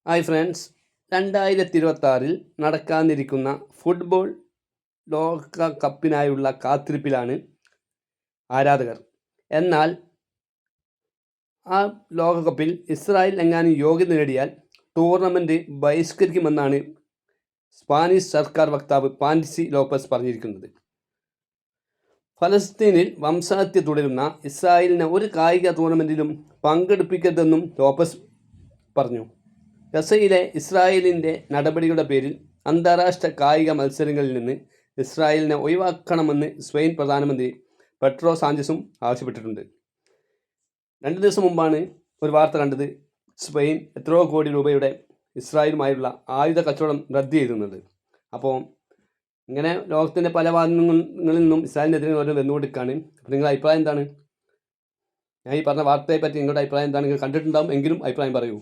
Hi friends, 2026 നടക്കാനിരിക്കുന്ന football ലോകകപ്പിനായുള്ള കാത്തിരിപ്പിലാണ് ആരാധകർ. എന്നാൽ ആ ലോകകപ്പിൽ ഇസ്രായേൽ എങ്ങാനും യോഗ്യത നേടിയാൽ ടൂർണമെൻറ്റ് ബഹിഷ്കരിക്കുമെന്നാണ് സ്പാനിഷ് സർക്കാർ വക്താവ് പാൻസി ലോപ്പസ് പറഞ്ഞിരിക്കുന്നത്. ഫലസ്തീനിൽ വംശഹത്യ തുടരുന്ന ഇസ്രായേലിനെ ഒരു കായിക ടൂർണമെൻറ്റിലും പങ്കെടുപ്പിക്കരുതെന്നും ലോപ്പസ് പറഞ്ഞു. ഗസയിലെ ഇസ്രായേലിൻ്റെ നടപടിയുടെ പേരിൽ അന്താരാഷ്ട്ര കായിക മത്സരങ്ങളിൽ നിന്ന് ഇസ്രായേലിനെ ഒഴിവാക്കണമെന്ന് സ്പെയിൻ പ്രധാനമന്ത്രി പെട്രോ സാഞ്ചസും ആവശ്യപ്പെട്ടിട്ടുണ്ട്. 2 ദിവസം മുമ്പാണ് ഒരു വാർത്ത കണ്ടത്. സ്പെയിൻ എത്രയോ കോടി രൂപയുടെ ഇസ്രായേലുമായുള്ള ആയുധ കച്ചവടം റദ്ദ് ചെയ്തിരുന്നത്. അപ്പോൾ ഇങ്ങനെ ലോകത്തിൻ്റെ പല ഭാഗങ്ങളിൽ നിന്നും ഇസ്രായേലിനെതിരെ ഓരോ വന്നുകൊണ്ടിരിക്കുകയാണ്. അപ്പോൾ നിങ്ങളുടെ അഭിപ്രായം എന്താണ്? ഞാൻ ഈ പറഞ്ഞ വാർത്തയെ പറ്റി നിങ്ങളുടെ അഭിപ്രായം എന്താണ്? നിങ്ങൾ കണ്ടിട്ടുണ്ടാവും, എങ്കിലും അഭിപ്രായം പറയൂ.